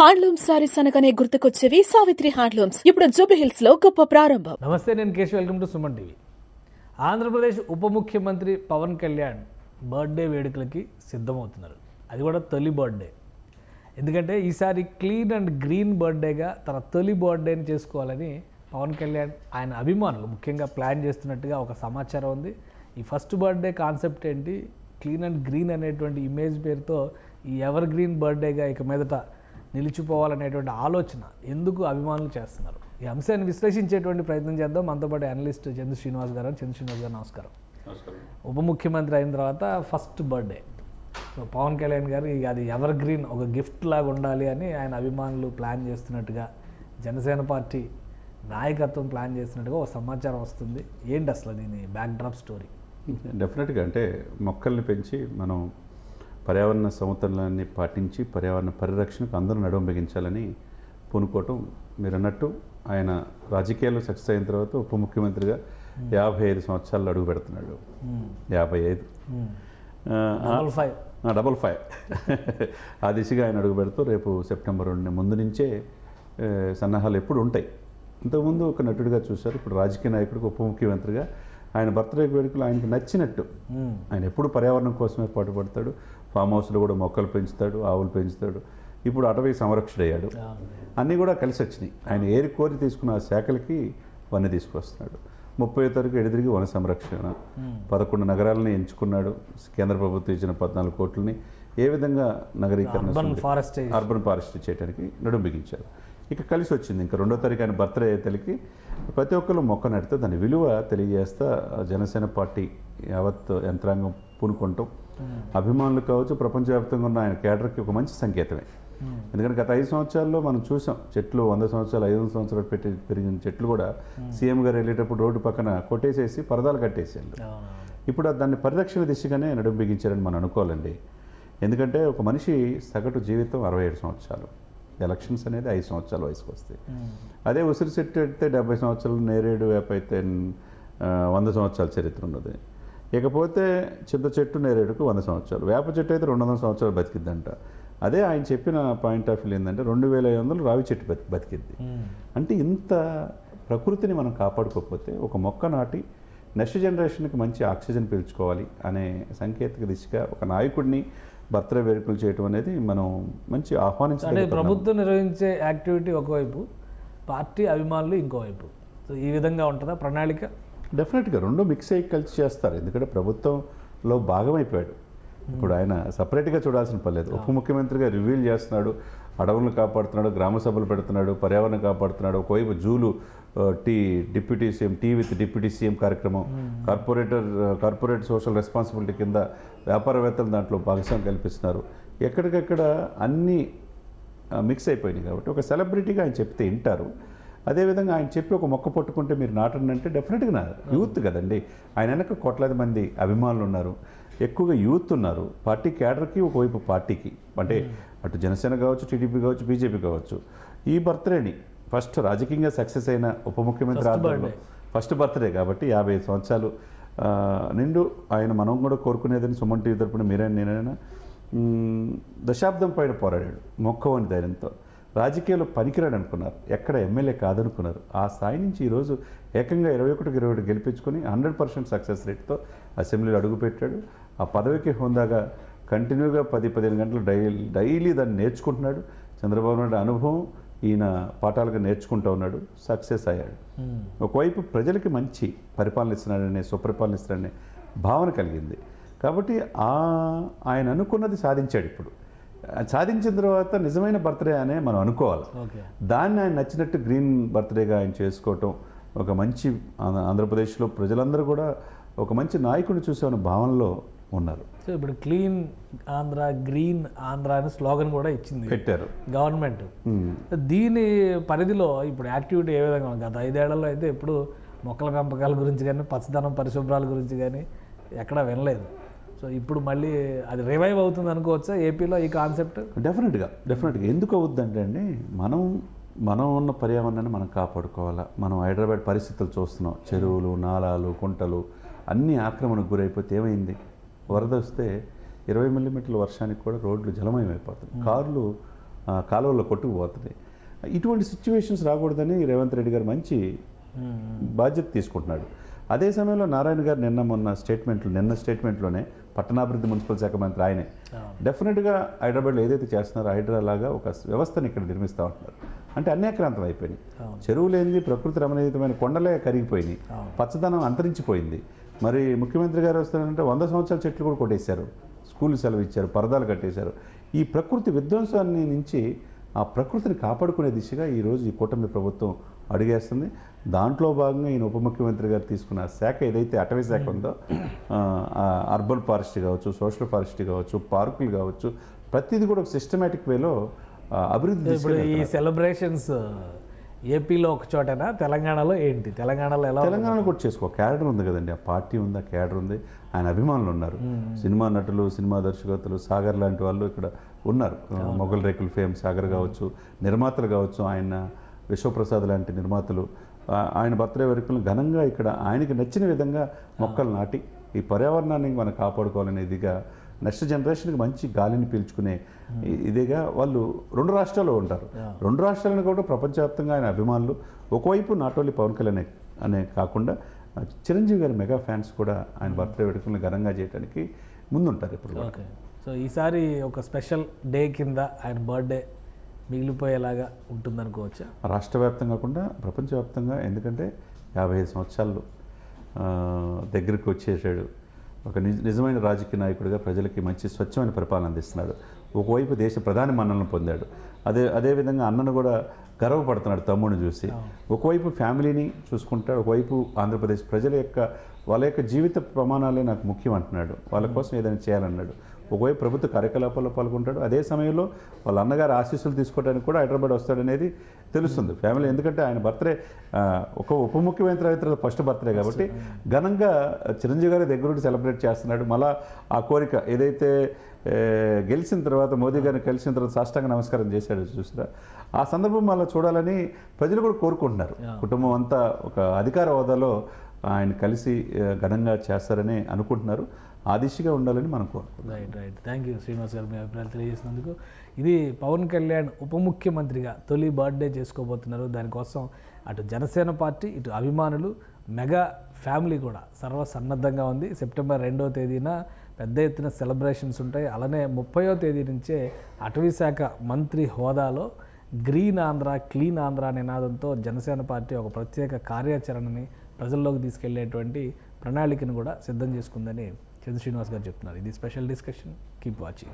Handloom saris అనగానే గుర్తుకొచ్చేవి Savitri handlooms. ఇప్పుడు జూబ్లీహిల్స్ లో గొప్ప ప్రారంభం. నమస్తే, నేను Keshav. Welcome to Suman TV. Andhra Pradesh ఉప ముఖ్యమంత్రి పవన్ కళ్యాణ్ బర్త్డే వేడుకలకి సిద్ధమవుతున్నారు. అది కూడా తొలి బర్త్డే. ఎందుకంటే ఈసారి క్లీన్ అండ్ గ్రీన్ బర్త్డేగా తన తొలి బర్త్డేని చేసుకోవాలని పవన్ కళ్యాణ్ ఆయన అభిమానులు ముఖ్యంగా ప్లాన్ చేస్తున్నట్టుగా ఒక సమాచారం ఉంది. ఈ ఫస్ట్ బర్త్డే కాన్సెప్ట్ ఏంటి, క్లీన్ అండ్ గ్రీన్ అనేటువంటి ఇమేజ్ పేరుతో ఈ ఎవర్ గ్రీన్ బర్త్డేగా ఇక మీదట నిలిచిపోవాలనేటువంటి ఆలోచన ఎందుకు అభిమానులు చేస్తున్నారు? ఈ అంశాన్ని విశ్లేషించేటువంటి ప్రయత్నం చేద్దాం. మనతో పాటు అనలిస్ట్ చంద్ర శ్రీనివాస్ గారు. నమస్కారం. ఉప ముఖ్యమంత్రి అయిన తర్వాత first birthday, so Pawan Kalyan గారు అది ఎవర్ గ్రీన్ ఒక గిఫ్ట్ లాగా ఉండాలి అని ఆయన అభిమానులు ప్లాన్ చేస్తున్నట్టుగా, జనసేన పార్టీ నాయకత్వం ప్లాన్ చేస్తున్నట్టుగా ఒక సమాచారం వస్తుంది. ఏంటి అసలు దీని బ్యాక్డ్రాప్ స్టోరీ? డెఫినెట్గా అంటే మొక్కల్ని పెంచి మనం పర్యావరణ సమతుల్యాన్ని పాటించి పర్యావరణ పరిరక్షణకు అందరూ నడుం బిగించాలని పూనుకోవటం. మీరు అన్నట్టు ఆయన రాజకీయాల్లో సక్సెస్ అయిన తర్వాత ఉప ముఖ్యమంత్రిగా 55 సంవత్సరాలు అడుగు పెడుతున్నాడు. 55 ఆ దిశగా ఆయన అడుగు పెడుతూ రేపు సెప్టెంబర్ 2 ముందు నుంచే సన్నాహాలు ఎప్పుడు ఉంటాయి. ఇంతకుముందు ఒక నటుడిగా చూశారు, ఇప్పుడు రాజకీయ నాయకుడికి ఉప ముఖ్యమంత్రిగా ఆయన బర్త్డే వేడుకలు ఆయనకు నచ్చినట్టు. ఆయన ఎప్పుడు పర్యావరణం కోసమే పాటుపడతాడు. ఫామ్ హౌస్లో కూడా మొక్కలు పెంచుతాడు, ఆవులు పెంచుతాడు. ఇప్పుడు అటవీ సంరక్షణయ్యాడు. అన్నీ కూడా కలిసి వచ్చినాయి. ఆయన ఏరి కోరి తీసుకున్న ఆ శాఖలకి వన్నీ తీసుకొస్తున్నాడు. 30వ తారీఖు ఎడిదిరిగి వన సంరక్షణ 11 నగరాలని ఎంచుకున్నాడు. కేంద్ర ప్రభుత్వం ఇచ్చిన 14 కోట్లని ఏ విధంగా నగరీకరణ అర్బన్ ఫారెస్ట్ చేయడానికి నడుం బిగించారు. ఇక కలిసి వచ్చింది. ఇంకా 2వ తారీఖు ఆయన బర్త్డే అయ్యేతలకి ప్రతి ఒక్కరు మొక్క నడితే దాని విలువ తెలియజేస్తా జనసేన పార్టీ యావత్ యంత్రాంగం పూనుకుంటాం. అభిమానులు కావచ్చు, ప్రపంచవ్యాప్తంగా ఉన్న ఆయన కేడర్కి ఒక మంచి సంకేతమే. ఎందుకంటే గత 5 సంవత్సరాల్లో మనం చూసాం, చెట్లు 100 సంవత్సరాలు 500 సంవత్సరాలు పెరిగిన చెట్లు కూడా సీఎం గారు వెళ్ళేటప్పుడు రోడ్డు పక్కన కొట్టేసేసి పరదాలు కట్టేసారు. ఇప్పుడు దాన్ని పరిరక్షణ దిశగానే నడుం బిగించారని మనం అనుకోవాలండి. ఎందుకంటే ఒక మనిషి సగటు జీవితం 67 సంవత్సరాలు. ఎలక్షన్స్ అనేది 5 సంవత్సరాల వయసుకు వస్తాయి. అదే ఉసిరి చెట్టు అయితే 70 సంవత్సరాలు, నేరేడు వేప అయితే 100 సంవత్సరాల చరిత్ర ఉన్నది. ఇకపోతే చింత చెట్టు నేరేడుకు 100 సంవత్సరాలు, వేప చెట్టు అయితే 200 సంవత్సరాలు బతికిద్దంట. అదే ఆయన చెప్పిన పాయింట్ ఆఫ్ వ్యూ ఏంటంటే 2500 రావి చెట్టు బతికిద్ది. అంటే ఇంత ప్రకృతిని మనం కాపాడుకోకపోతే ఒక మొక్క నాటి నెక్స్ట్ జనరేషన్కి మంచి ఆక్సిజన్ పీల్చుకోవాలి అనే సాంకేతిక దిశగా ఒక నాయకుడిని బర్త్డే వేడుకలు చేయడం అనేది మనం మంచి ఆహ్వానించాలి. ప్రభుత్వం నిర్వహించే యాక్టివిటీ ఒకవైపు, పార్టీ అభిమానులు ఇంకోవైపు. సో ఈ విధంగా ఉంటుందా ప్రణాళిక? డెఫినెట్గా రెండు మిక్స్ అయ్యి కలిసి చేస్తారు. ఎందుకంటే ప్రభుత్వంలో భాగమైపోయాడు. ఇప్పుడు ఆయన సపరేట్గా చూడాల్సిన పర్లేదు. ఉప ముఖ్యమంత్రిగా రివీల్ చేస్తున్నాడు, అడవులను కాపాడుతున్నాడు, గ్రామ సభలు పెడుతున్నాడు, పర్యావరణం కాపాడుతున్నాడు. ఒకవైపు జూలు deputy CM, tea with deputy CM కార్యక్రమం, కార్పొరేట్ సోషల్ రెస్పాన్సిబిలిటీ కింద వ్యాపారవేత్తలు దాంట్లో భాగస్వామ్యం కల్పిస్తున్నారు. ఎక్కడికక్కడ అన్నీ మిక్స్ అయిపోయినాయి. కాబట్టి ఒక సెలబ్రిటీగా ఆయన చెప్తే వింటారు. అదేవిధంగా ఆయన చెప్పి ఒక మొక్క పట్టుకుంటే మీరు నాటండి అంటే డెఫినెట్గా యూత్ కదండి. ఆయన వెనక కోట్లాది మంది అభిమానులు ఉన్నారు, ఎక్కువగా యూత్ ఉన్నారు. పార్టీ క్యాడర్కి ఒకవైపు పార్టీకి, అంటే అటు జనసేన కావచ్చు, టీడీపీ కావచ్చు, బీజేపీ కావచ్చు. ఈ బర్త్డేని ఫస్ట్ రాజకీయంగా సక్సెస్ అయిన ఉప ముఖ్యమంత్రి ఆధ్వర్యంలో ఫస్ట్ బర్త్డే కాబట్టి 55 సంవత్సరాలు నిండు ఆయన మనం కూడా కోరుకునేదని సుమన్ టీవీ తరపున మీరైనా నేనైనా దశాబ్దం పైన పోరాడాడు మొక్కవని ధైర్యంతో. రాజకీయాల్లో పనికిరాడు అనుకున్నారు, ఎక్కడ ఎమ్మెల్యే కాదనుకున్నారు. ఆ స్థాయి నుంచి ఈరోజు ఏకంగా 21 గెలిపించుకొని 100% సక్సెస్ రేట్తో అసెంబ్లీలో అడుగుపెట్టాడు. ఆ పదవికి హోందాగా కంటిన్యూగా 10-15 గంటలు డైలీ దాన్ని నేర్చుకుంటున్నాడు. చంద్రబాబు నాయుడు అనుభవం ఈయన పాఠాలుగా నేర్చుకుంటూ ఉన్నాడు, సక్సెస్ అయ్యాడు. ఒకవైపు ప్రజలకి మంచి పరిపాలన ఇస్తున్నాడనే, సుపరిపాలన ఇస్తున్నాడనే భావన కలిగింది. కాబట్టి ఆయన అనుకున్నది సాధించాడు. ఇప్పుడు సాధించిన తర్వాత నిజమైన బర్త్డే అనే మనం అనుకోవాలి. దాన్ని ఆయన నచ్చినట్టు గ్రీన్ బర్త్డేగా ఆయన చేసుకోవటం ఒక మంచి, ఆంధ్రప్రదేశ్లో ప్రజలందరూ కూడా ఒక మంచి నాయకుడిని చూసే భావనలో ఉన్నారు. సో ఇప్పుడు క్లీన్ ఆంధ్ర, గ్రీన్ ఆంధ్ర అనే స్లోగన్ కూడా ఇచ్చింది, పెట్టారు గవర్నమెంట్. దీని పరిధిలో ఇప్పుడు యాక్టివిటీ ఏ విధంగా ఉంది? గత 5 ఏళ్లలో అయితే ఎప్పుడు మొక్కల పెంపకాల గురించి కానీ, పచ్చదనం పరిశుభ్రాల గురించి కానీ ఎక్కడా వినలేదు. సో ఇప్పుడు మళ్ళీ అది రివైవ్ అవుతుంది అనుకోవచ్చా ఏపీలో ఈ కాన్సెప్ట్? డెఫినెట్గా ఎందుకు అవుద్దంటే అండి, మనం ఉన్న పర్యావరణాన్ని మనం కాపాడుకోవాలా. మనం హైదరాబాద్ పరిస్థితులు చూస్తున్నాం. చెరువులు, నాలాలు, కుంటలు అన్నీ ఆక్రమణకు గురైపోతే ఏమైంది? వరద వస్తే 20 మిల్లీమీటర్ల వర్షానికి కూడా రోడ్లు జలమయమైపోతుంది. కార్లు కాలువల్లో కొట్టుకుపోతుంది. ఇటువంటి సిచ్యువేషన్స్ రాకూడదని రేవంత్ రెడ్డి గారు మంచి బాధ్యత తీసుకుంటున్నాడు. అదే సమయంలో నారాయణ గారు నిన్న స్టేట్మెంట్లోనే పట్టణాభివృద్ధి మున్సిపల్ శాఖ మంత్రి ఆయనే డెఫినెట్గా హైదరాబాద్లో ఏదైతే చేస్తున్నారో హైడ్రా లాగా ఒక వ్యవస్థను ఇక్కడ నిర్మిస్తూ ఉంటున్నారు. అంటే అన్యాక్రాంతం అయిపోయినాయి, చెరువులు ఏంది, ప్రకృతి రమణీయమైన కొండలే కరిగిపోయినాయి, పచ్చదనం అంతరించిపోయింది. మరి ముఖ్యమంత్రి గారు వస్తారంటే 100 సంవత్సరాల చెట్లు కూడా కొట్టేశారు, స్కూల్ సెలవు ఇచ్చారు, పరదాలు కట్టేశారు. ఈ ప్రకృతి విధ్వంసాన్ని నుంచి ఆ ప్రకృతిని కాపాడుకునే దిశగా ఈరోజు ఈ కూటమి ప్రభుత్వం అడుగేస్తుంది. దాంట్లో భాగంగా ఈయన ఉప ముఖ్యమంత్రి గారు తీసుకున్న శాఖ ఏదైతే అటవీ శాఖ ఉందో, అర్బన్ ఫారెస్ట్రీ కావచ్చు, సోషల్ ఫారెస్ట్రీ కావచ్చు, పార్కులు కావచ్చు, ప్రతిదీ కూడా ఒక సిస్టమేటిక్ వేలో అభివృద్ధి. ఇప్పుడు ఈ సెలబ్రేషన్స్ ఏపీలో ఒక చోటనా, తెలంగాణలో ఏంటి? తెలంగాణలో ఎలా? తెలంగాణలో కూడా చేసుకో క్యాడర్ ఉంది కదండి, ఆ పార్టీ ఉంది, ఆ క్యాడర్ ఉంది, ఆయన అభిమానులు ఉన్నారు, సినిమా నటులు, సినిమా దర్శకత్తులు, సాగర్ లాంటి వాళ్ళు ఇక్కడ ఉన్నారు. మొగల్ రేకుల్ ఫేమ్ సాగర్ కావచ్చు, నిర్మాతలు కావచ్చు, ఆయన విశ్వప్రసాద్ లాంటి నిర్మాతలు ఆయన బర్త్డే వేడుకలను ఘనంగా ఇక్కడ ఆయనకి నచ్చిన విధంగా మొక్కలు నాటి ఈ పర్యావరణాన్ని మనం కాపాడుకోవాలనే ఇదిగా నెక్స్ట్ జనరేషన్కి మంచి గాలిని పీల్చుకునే ఇదిగా వాళ్ళు 2 రాష్ట్రాల్లో ఉంటారు. 2 రాష్ట్రాలను కూడా ప్రపంచవ్యాప్తంగా ఆయన అభిమానులు. ఒకవైపు నాట్ ఓన్లీ పవన్ కళ్యాణ్ అనే కాకుండా చిరంజీవి గారి మెగా ఫ్యాన్స్ కూడా ఆయన బర్త్డే వేడుకలను ఘనంగా చేయడానికి ముందుంటారు ఇప్పుడు. ఓకే, సో ఈసారి ఒక స్పెషల్ డే కింద ఆయన బర్త్డే మిగిలిపోయేలాగా ఉంటుందనుకోవచ్చా? రాష్ట్ర వ్యాప్తంగా కాకుండా ప్రపంచవ్యాప్తంగా, ఎందుకంటే 55 సంవత్సరాలు దగ్గరికి వచ్చేసాడు. ఒక నిజమైన రాజకీయ నాయకుడిగా ప్రజలకి మంచి స్వచ్ఛమైన పరిపాలన అందిస్తున్నాడు. ఒకవైపు దేశ ప్రధాని మన్ననలు పొందాడు, అదేవిధంగా అన్నను కూడా గర్వపడుతున్నాడు తమ్ముడిని చూసి. ఒకవైపు ఫ్యామిలీని చూసుకుంటాడు, ఒకవైపు ఆంధ్రప్రదేశ్ ప్రజల వాళ్ళ యొక్క జీవిత ప్రమాణాలే నాకు ముఖ్యం అంటున్నాడు, వాళ్ళ కోసం ఏదైనా చేయాలన్నాడు. ఒకవైపు ప్రభుత్వ కార్యకలాపాల్లో పాల్గొంటాడు, అదే సమయంలో వాళ్ళ అన్నగారు ఆశీస్సులు తీసుకోవడానికి కూడా హైదరాబాద్ వస్తాడనేది తెలుస్తుంది ఫ్యామిలీ. ఎందుకంటే ఆయన బర్త్డే ఒక ఉప ముఖ్యమంత్రి అయితే ఫస్ట్ బర్త్డే కాబట్టి ఘనంగా చిరంజీవి గారి దగ్గరుండి సెలబ్రేట్ చేస్తున్నాడు. మళ్ళా ఆ కోరిక ఏదైతే గెలిచిన తర్వాత మోదీ గారిని కలిసిన తర్వాత సాష్టాంగ నమస్కారం చేశాడు చూసారా, ఆ సందర్భం మళ్ళీ చూడాలని ప్రజలు కూడా కోరుకుంటున్నారు. కుటుంబం అంతా ఒక అధికార హోదాలో ఆయన కలిసి ఘనంగా చేస్తారని అనుకుంటున్నారు. ఆ దిశగా ఉండాలని మనం కోరుకుంటున్నాం. రైట్. థ్యాంక్ యూ శ్రీనివాస్ గారు, మీ అభిప్రాయాలు తెలియజేసినందుకు. ఇది పవన్ కళ్యాణ్ ఉప ముఖ్యమంత్రిగా తొలి బర్త్డే చేసుకోబోతున్నారు. దానికోసం అటు జనసేన పార్టీ, ఇటు అభిమానులు, మెగా ఫ్యామిలీ కూడా సర్వసన్నద్ధంగా ఉంది. సెప్టెంబర్ 2వ తేదీన పెద్ద ఎత్తున సెలబ్రేషన్స్ ఉంటాయి. అలానే 30వ తేదీ నుంచే అటవీ శాఖ మంత్రి హోదాలో గ్రీన్ ఆంధ్ర, క్లీన్ ఆంధ్ర నినాదంతో జనసేన పార్టీ ఒక ప్రత్యేక కార్యాచరణని ప్రజల్లోకి తీసుకెళ్లేటువంటి ప్రణాళికను కూడా సిద్ధం చేసుకుందని చంద్ర శ్రీనివాస్ గారు చెప్తున్నారు. ఇది స్పెషల్ డిస్కషన్. Keep watching.